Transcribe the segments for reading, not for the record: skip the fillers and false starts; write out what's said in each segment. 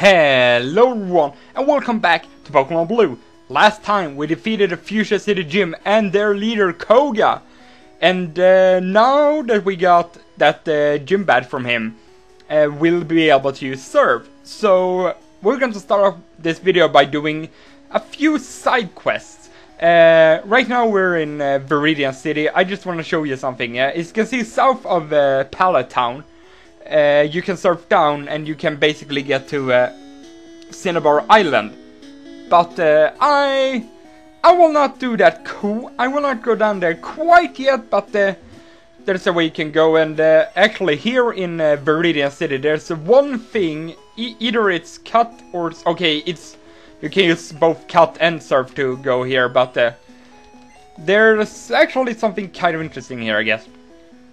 Hello everyone, and welcome back to Pokemon Blue. Last time we defeated the Fuchsia City Gym and their leader Koga. And now that we got that gym badge from him, we'll be able to use Surf. So we're going to start off this video by doing a few side quests. Right now we're in Viridian City. I just want to show you something. As you can see, south of Pallet Town, you can surf down and you can basically get to Cinnabar Island. But I will not do that I will not go down there quite yet, but there's a way you can go. And actually here in Viridian City there's one thing, either it's cut or... okay, you can use both cut and surf to go here, but there's actually something kind of interesting here, I guess.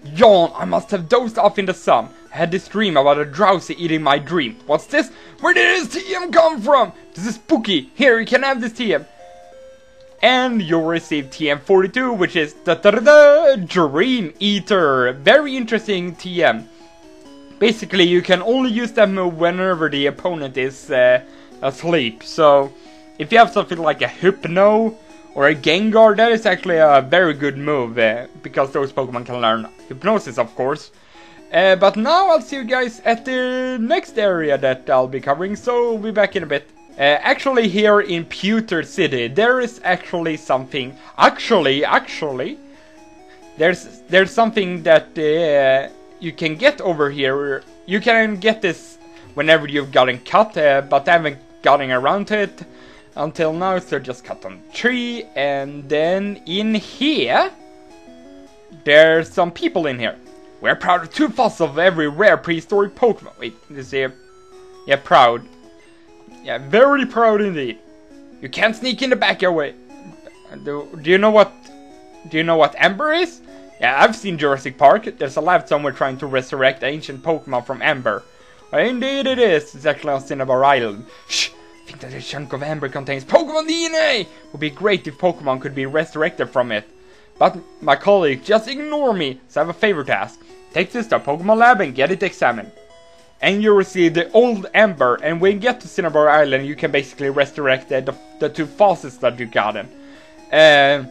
Yawn, I must have dozed off in the sun. I had this dream about a drowsy eating my dream. What's this? Where did this TM come from? This is spooky. Here, you can have this TM. And you'll receive TM42, which is Dream Eater. Very interesting TM. Basically, you can only use that move whenever the opponent is asleep. So, if you have something like a Hypno or a Gengar, that is actually a very good move, because those Pokemon can learn Hypnosis, of course. But now I'll see you guys at the next area that I'll be covering, so we'll be back in a bit. Actually here in Pewter City, there is actually something... Actually, there's something that you can get over here. You can get this whenever you've gotten cut, but I haven't gotten around to it until now, so just cut on the tree. And then in here, there's some people in here. We're proud of 2 fossils of every rare prehistoric Pokemon. Wait, this here. Yeah, proud. Yeah, very proud indeed. You can't sneak in the backyard way. Do you know what Ember is? Yeah, I've seen Jurassic Park. There's a lab somewhere trying to resurrect ancient Pokemon from Ember. Well, indeed it is. It's actually on Cinnabar Island. Shh! I think that a chunk of Ember contains Pokemon DNA! It would be great if Pokemon could be resurrected from it. But my colleague, just ignore me, so I have a favor to ask. Take this to a Pokemon lab and get it examined. And you receive the old Ember, and when you get to Cinnabar Island, you can basically resurrect the 2 fossils that you gotten. And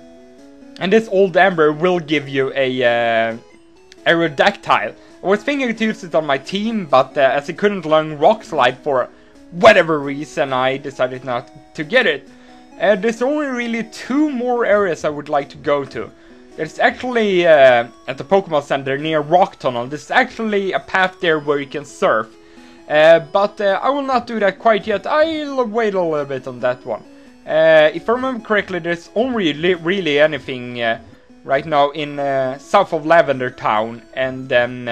this old Ember will give you a Aerodactyl. I was thinking to use it on my team, but as I couldn't learn Rock Slide for whatever reason, I decided not to get it. There's only really 2 more areas I would like to go to. There's actually, at the Pokemon Center near Rock Tunnel, there's actually a path there where you can surf. But I will not do that quite yet. I'll wait a little bit on that one. If I remember correctly, there's only really anything right now in south of Lavender Town and then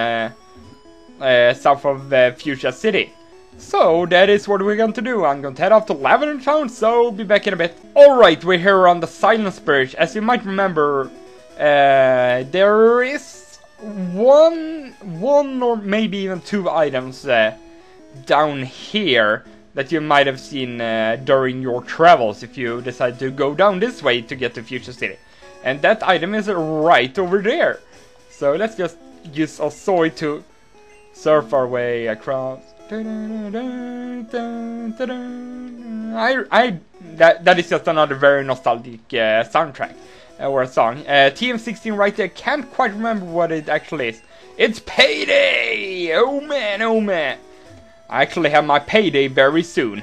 south of Fuchsia City. So that is what we're going to do. I'm going to head off to Lavender Town, so be back in a bit. Alright, we're here on the Silent Bridge. As you might remember, there is one or maybe even 2 items down here that you might have seen during your travels if you decide to go down this way to get to Fuchsia City. And that item is right over there. So let's just use a soy to surf our way across. That is just another very nostalgic soundtrack or a song. TM16 right there. Can't quite remember what it actually is. It's payday! Oh man, oh man. I actually have my payday very soon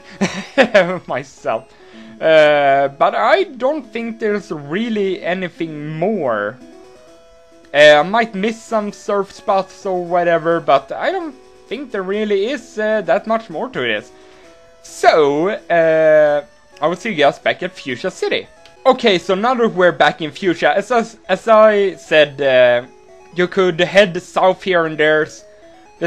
myself. But I don't think there's really anything more. I might miss some surf spots or whatever, but I don't think there really is that much more to this. So, I will see you guys back at Fuchsia City. Okay, so now that we're back in Fuchsia, as I said, you could head south here, and there's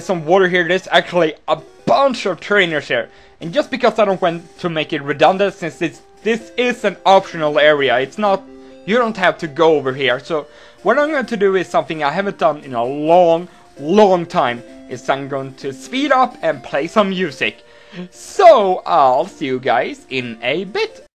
some water here. There's actually a bunch of trainers here. And just because I don't want to make it redundant, since this is an optional area, it's not, you don't have to go over here. So what I'm going to do is something I haven't done in a long time, is I'm going to speed up and play some music. So I'll see you guys in a bit.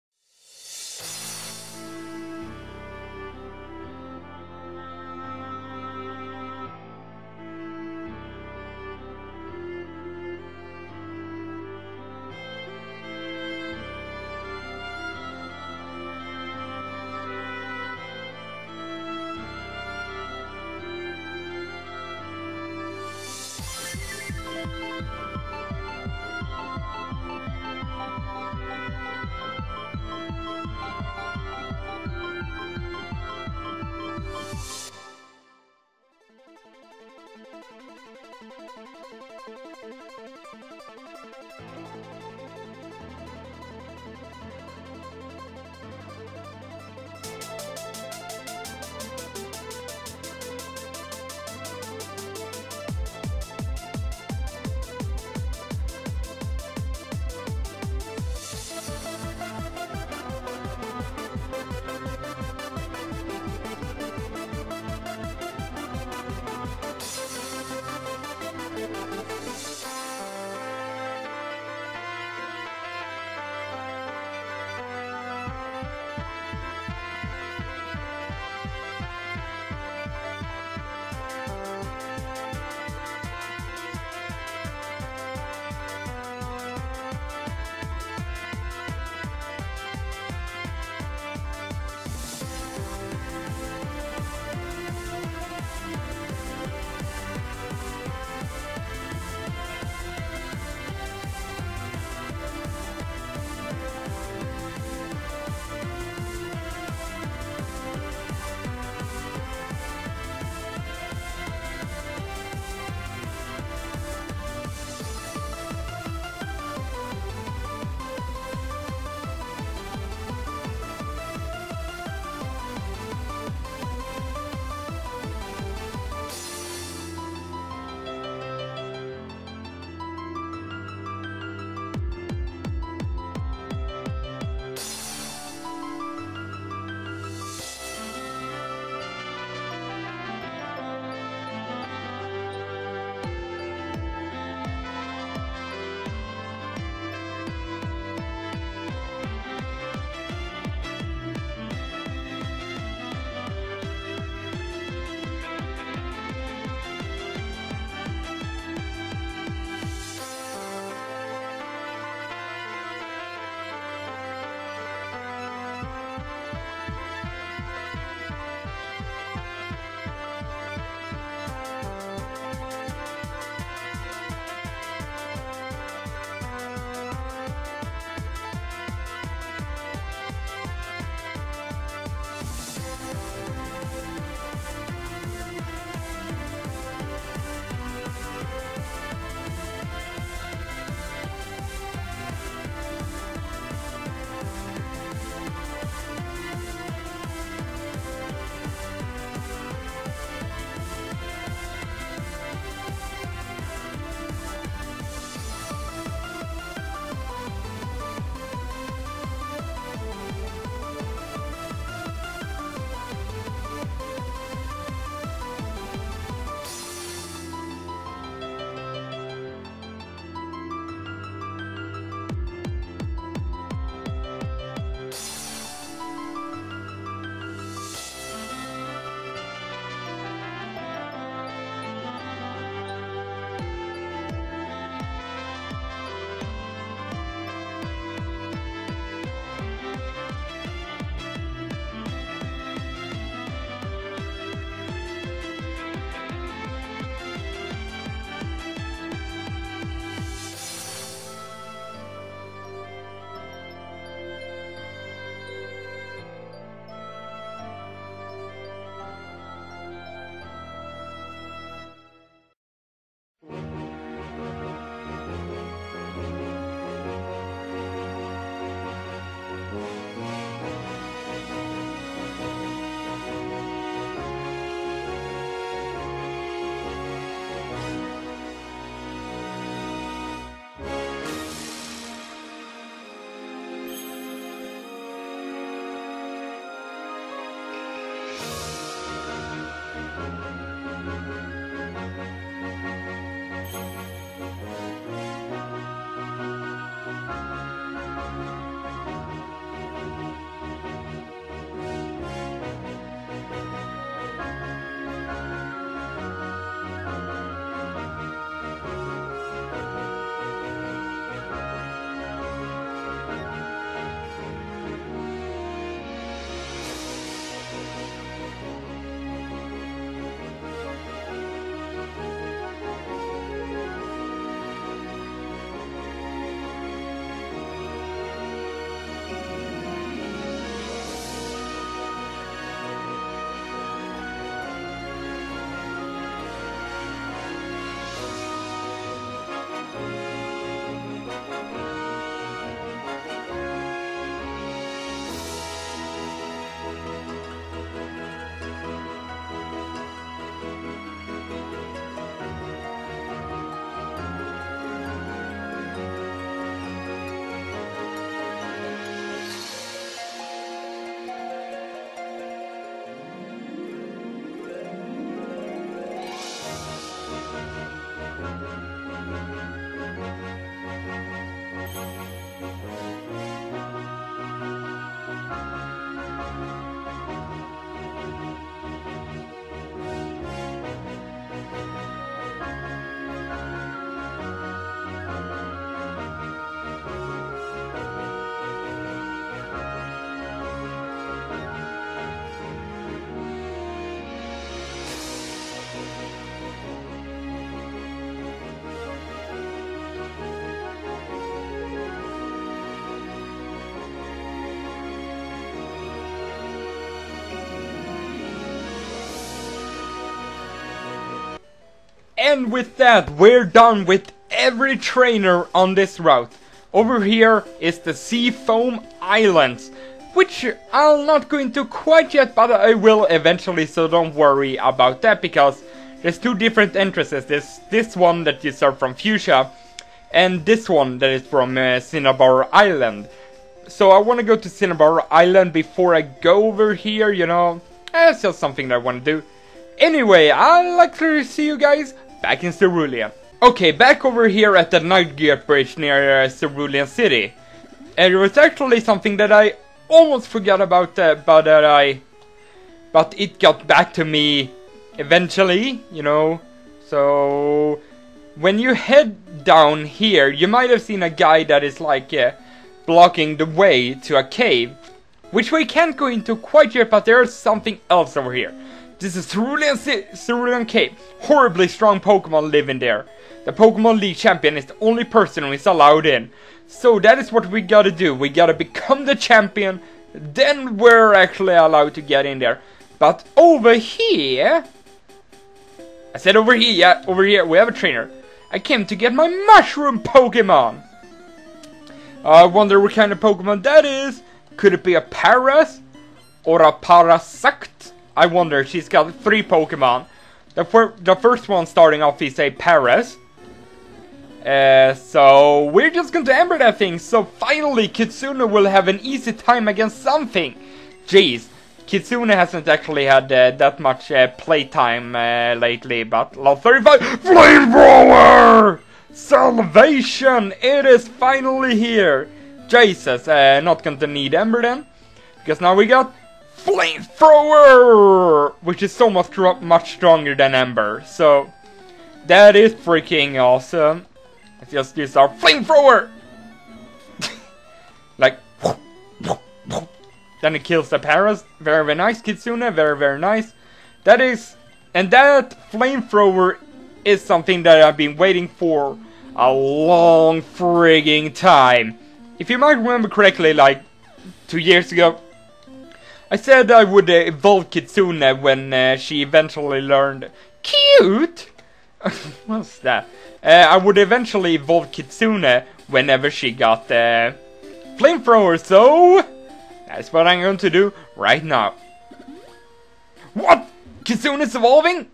And with that, we're done with every trainer on this route. Over here is the Sea Foam Islands, which I'll not go into quite yet, but I will eventually, so don't worry about that, because there's two different entrances. There's this one that you start from Fuchsia, and this one that is from Cinnabar Island. So I want to go to Cinnabar Island before I go over here, you know. It's just something that I want to do. Anyway, I'd like to see you guys back in Cerulean. Okay, back over here at the Nightgate Bridge near Cerulean City. And it was actually something that I almost forgot about, but it got back to me eventually, you know. So when you head down here, you might have seen a guy that is like blocking the way to a cave, which we can't go into quite yet, but there's something else over here. This is Cerulean Cave. Horribly strong Pokemon live in there. The Pokemon League champion is the only person who is allowed in. So that is what we gotta do. We gotta become the champion, then we're actually allowed to get in there. But over here, I said over here, yeah, over here we have a trainer. I came to get my mushroom Pokemon. I wonder what kind of Pokemon that is. Could it be a Paras or a Parasect? I wonder. She's got 3 Pokemon. The first one starting off is a Paras. So we're just going to ember that thing. So finally Kitsune will have an easy time against something. Jeez, Kitsune hasn't actually had that much playtime lately. But level 35, Flamethrower! Salvation! It is finally here. Jesus, not going to need ember then, because now we got Flamethrower, which is so much stronger than ember. So that is freaking awesome. Let's just use our Flamethrower. Like, then it kills the Paras. Very, very nice, Kitsune. Very, very nice. That Flamethrower is something that I've been waiting for a long frigging time. If you might remember correctly, like 2 years ago, I said I would evolve Kitsune when she eventually learned cute. What's that? I would eventually evolve Kitsune whenever she got Flamethrower, so that's what I'm going to do right now. What? Kitsune is evolving?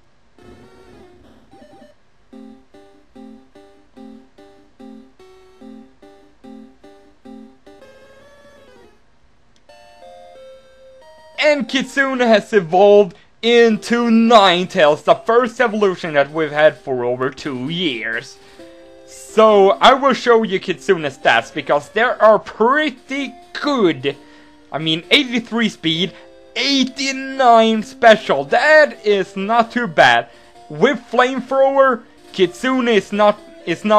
And Kitsune has evolved into Ninetales, the first evolution that we've had for over 2 years. So I will show you Kitsune's stats, because they are pretty good. I mean, 83 speed, 89 special, that is not too bad. With Flamethrower, Kitsune is now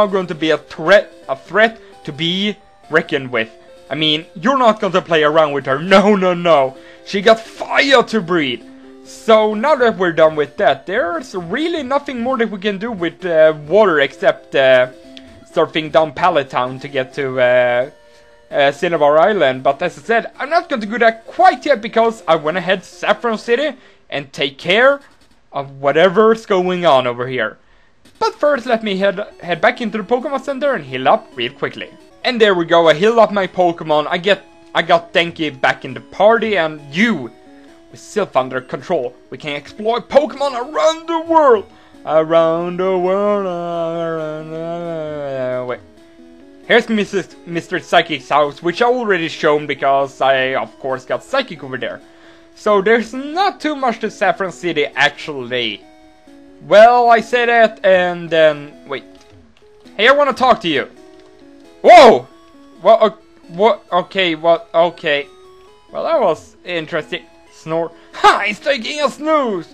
going to be a threat to be reckoned with. I mean, you're not going to play around with her, no. She got fire to breathe. So now that we're done with that, there's really nothing more that we can do with water except surfing down Pallet Town to get to Cinnabar Island. But as I said, I'm not going to do that quite yet, because I want to head to Saffron City and take care of whatever's going on over here. But first, let me head back into the Pokemon Center and heal up real quickly. And there we go, I healed up my Pokemon. I got Denki back in the party, and we're still under control. We can exploit Pokemon around the world. Wait. Here's Mr. Psychic's house, which I already shown because I, of course, got Psychic over there. So there's not too much to Saffron City, actually. Well, I say that, and then... Wait. Hey, I want to talk to you. Whoa! What? Okay, what? Okay. Well, that was interesting. Snore. Ha! He's taking a snooze!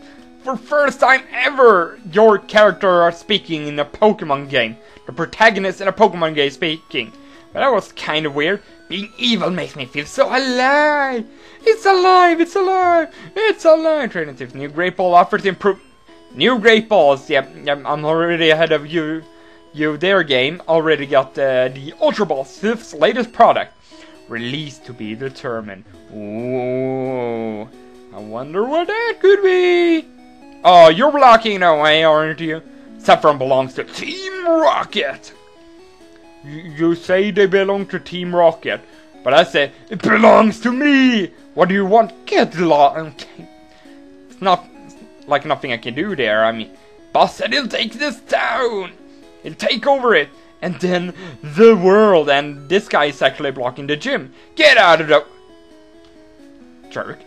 For first time ever, your character are speaking in a Pokemon game. The protagonist in a Pokemon game speaking. But that was kind of weird. Being evil makes me feel so alive! It's alive! It's alive! It's alive! Training tips. New Great Ball offers improve. New Great Balls. Yep, I'm already ahead of you. Their game already got the Ultra Ball, Swift's latest product. Released to be determined. Ooh, I wonder what that could be. Oh, you're blocking away, aren't you? Saffron belongs to Team Rocket. You say they belong to Team Rocket, but I say it belongs to me. What do you want? Get lost. It's not like nothing I can do there. I mean, boss said he'll take this town. He'll take over it. And then the world. And this guy is actually blocking the gym. Get out of the... Jerk.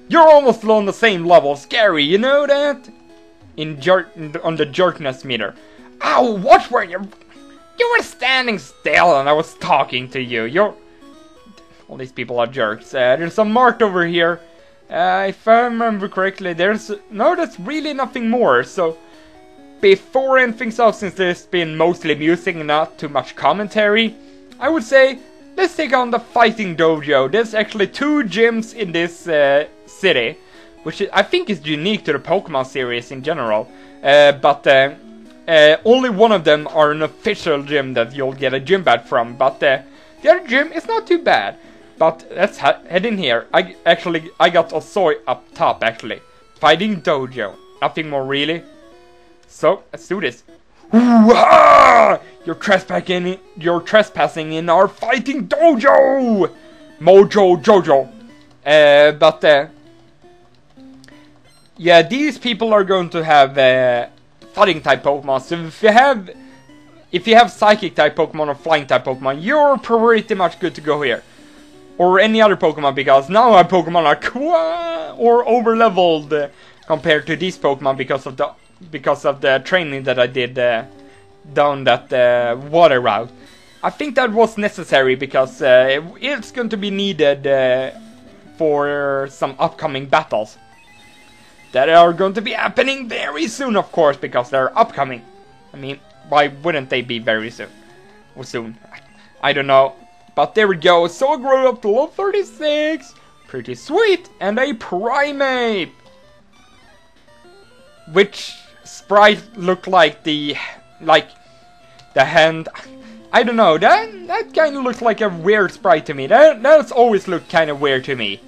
You're almost on the same level as Gary, you know that? On the jerkness meter. Ow, what were you... You were standing still and I was talking to you. All these people are jerks. There's a mart over here. If I remember correctly, there's... No, that's really nothing more, so... Before anything else, since there's been mostly music and not too much commentary, I would say, let's take on the fighting dojo. There's actually 2 gyms in this city, which I think is unique to the Pokemon series in general. But only one of them are an official gym that you'll get a gym badge from. But the other gym is not too bad. But let's head in here. I got Osoi up top actually. Fighting dojo. Nothing more really. So, let's do this. You're trespassing in our fighting dojo! Mojo Jojo. Yeah, these people are going to have fighting type Pokemon. So if you have psychic type Pokemon or flying type Pokemon, you're pretty much good to go here. Or any other Pokemon, because now our Pokemon are over leveled compared to these Pokemon because of the training that I did down that water route. I think that was necessary because it's going to be needed for some upcoming battles that are going to be happening very soon, of course, because they're upcoming. I mean, why wouldn't they be very soon? Or soon? I don't know. But there we go. So I grew up to level 36. Pretty sweet. And a Primeape. Which sprite looked like the hand. I don't know, that kind of looks like a weird sprite to me. That's always looked kind of weird to me.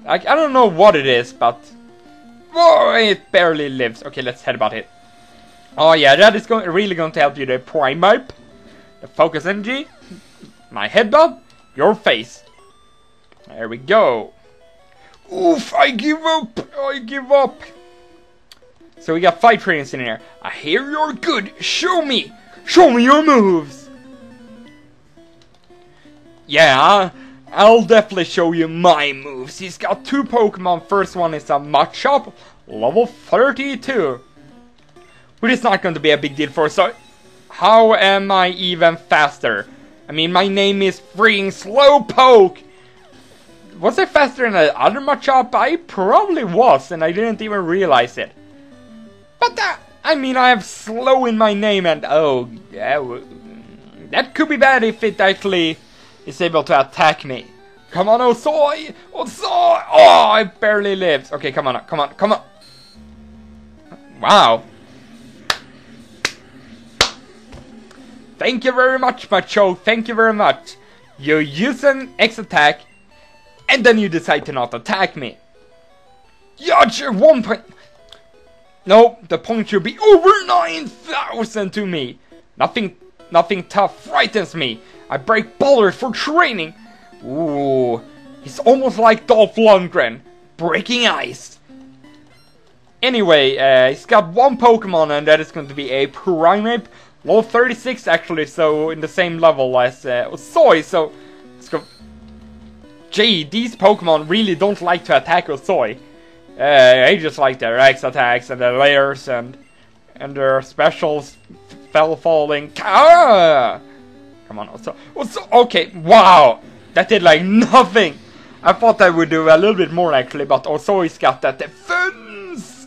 I don't know what it is, but oh, it barely lives. Okay, let's head about it. Oh yeah, that is really going to help you. The Primeape, the focus energy, my headbutt, your face. There we go. Oof! I give up. I give up. So we got fight trainers in here. I hear you're good. Show me your moves. Yeah, I'll definitely show you my moves. He's got 2 Pokemon. First one is a Machop, level 32. Which is not going to be a big deal for us. So, how am I even faster? I mean, my name is freaking Slowpoke. Was I faster than the other Machop? I probably was, and I didn't even realize it. But I mean, I have slow in my name, and oh, yeah, that could be bad if it actually is able to attack me. Come on, Osoi! Osoi! Oh, it barely lives. Okay, come on, come on, come on. Wow. Thank you very much, Macho. Thank you very much. You use an X attack, and then you decide to not attack me. Yach, 1 point. No, the point should be over 9,000 to me. Nothing tough frightens me. I break boulders for training. Ooh, he's almost like Dolph Lundgren, breaking ice. Anyway, he's got 1 Pokemon, and that is going to be a Primeape, level 36 actually, so in the same level as Osoi. So let's go. Gee, these Pokemon really don't like to attack Osoi. They just like their X attacks and their layers and their specials falling. Ah! Come on, also. Okay, wow! That did like nothing! I thought I would do a little bit more actually, but Osoi's got that defense!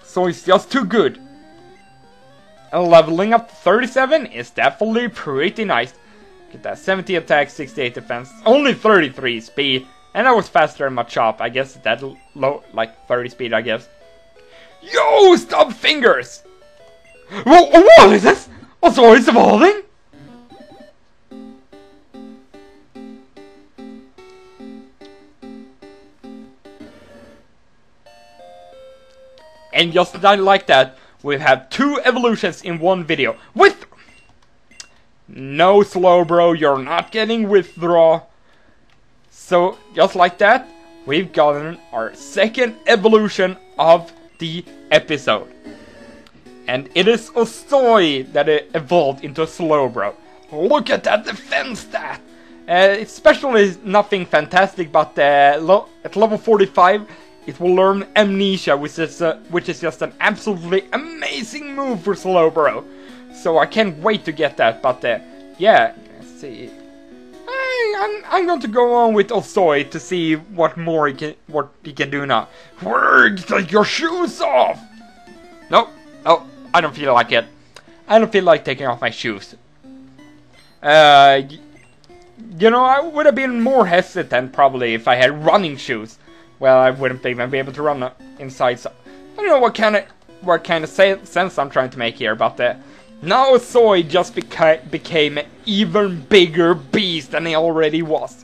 So he's just too good. And leveling up to 37 is definitely pretty nice. Get that 70 attack, 68 defense, only 33 speed. And I was faster than Machop. I guess that low, like 30 speed, I guess. Yo, stop fingers! Whoa, what is this? Also, it's evolving? And just like that, we've had 2 evolutions in one video. With no Slowbro, you're not getting withdraw. So just like that, we've gotten our second evolution of the episode. And it is Osoy that evolved into Slowbro. Look at that defense stat! Especially nothing fantastic, but at level 45, it will learn Amnesia, which is just an absolutely amazing move for Slowbro. So I can't wait to get that, but yeah, let's see. I'm going to go on with Osoy to see what more he can do now. Take your shoes off! Nope. Oh, I don't feel like it. I don't feel like taking off my shoes. You know, I would have been more hesitant probably if I had running shoes. Well, I wouldn't even be able to run inside, so I don't know what kind of sense I'm trying to make here, but now Osoy just became an even bigger beast than he already was.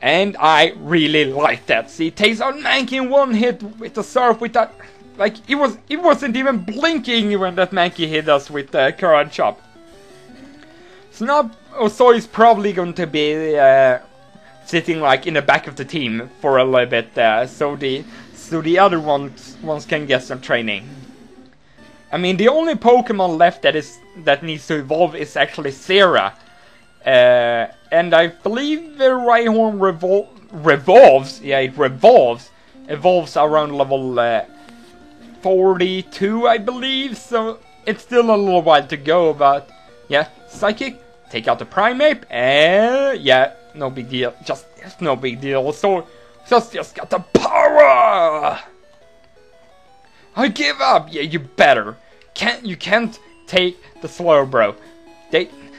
And I really like that. See, it takes out Mankey in one hit with the surf with that. Like, it wasn't even blinking when that Mankey hit us with the current chop. So now Osoy is probably going to be sitting like in the back of the team for a little bit, so the other ones can get some training. I mean, the only Pokemon left that needs to evolve is actually Sarah, and I believe the Rhyhorn revolves. Yeah, it evolves around level 42, I believe. So it's still a little while to go, but yeah, Psychic. Take out the Primeape, and yeah, no big deal. It's no big deal. So, just got the power. I give up. Yeah, you better. You can't take the Slowbro.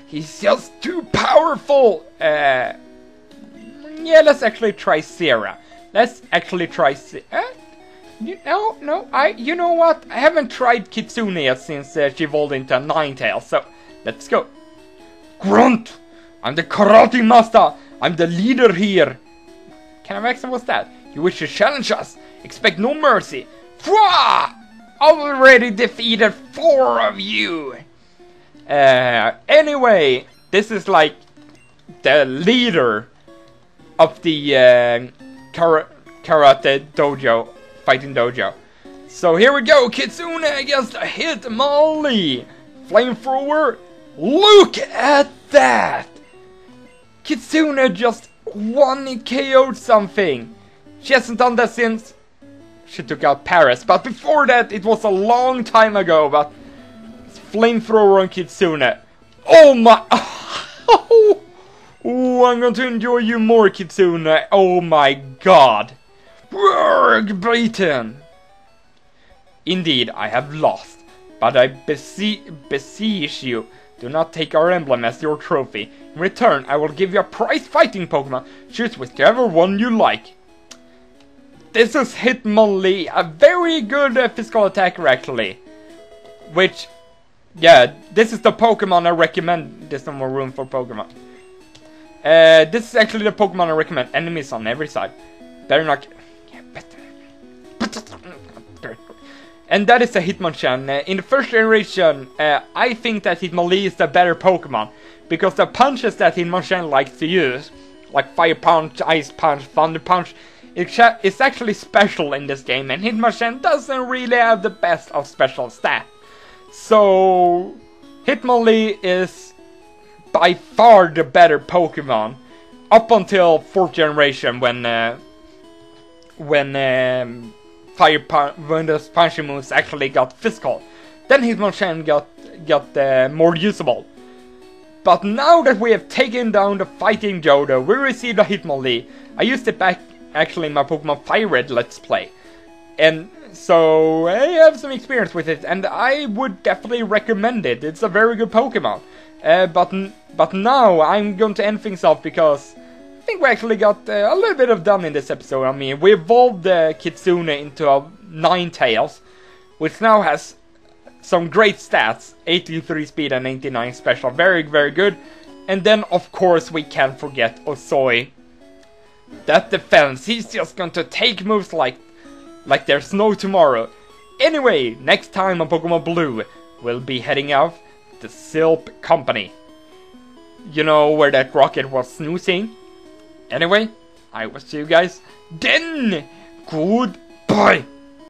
He's just too powerful. Yeah, let's actually try Sarah. You know what? I haven't tried Kitsune yet since she evolved into a Ninetales. So let's go. Grunt! I'm the karate master! I'm the leader here! Kind of accent was that? You wish to challenge us? Expect no mercy! Fwah! Already defeated 4 of you! Anyway, this is like the leader of the karate dojo, fighting dojo. So here we go, Kitsune against a Hitmonlee! Flamethrower! Look at that! Kitsune just KO'd something. She hasn't done that since she took out Paris, but before that it was a long time ago. But Flamethrower on Kitsune. Oh my! Oh, I'm going to enjoy you more, Kitsune. Oh my god! Work beaten. Indeed, I have lost, but I beseech you. Do not take our emblem as your trophy. In return, I will give you a prize fighting Pokemon. Choose whichever one you like. This is Hitmonlee, a very good physical attacker actually. Which, yeah, this is the Pokemon I recommend. There's no more room for Pokemon. This is actually the Pokemon I recommend. Enemies on every side. Better not... Yeah, better. And that is a Hitmonchan. In the first generation, I think that Hitmonlee is the better Pokemon. Because the punches that Hitmonchan likes to use, like Fire Punch, Ice Punch, Thunder Punch, it's actually special in this game. And Hitmonchan doesn't really have the best of special stats. So, Hitmonlee is by far the better Pokemon. Up until 4th generation when those punching moves actually got physical. Then Hitmonchan got more usable. But now that we have taken down the fighting Johto, we received a Hitmonlee. I used it back actually in my Pokemon Fire Red Let's Play. And so I have some experience with it, and I would definitely recommend it. It's a very good Pokemon. But now I'm going to end things off because I think we actually got a little bit of done in this episode. I mean, we evolved Kitsune into a Ninetales, which now has some great stats, 83 speed and 89 special, very, very good. And then, of course, we can't forget Osoy. That defense, he's just going to take moves like there's no tomorrow. Anyway, next time on Pokemon Blue, we'll be heading off the Silp Company. You know where that rocket was snoozing? Anyway, I will see you guys then. Goodbye.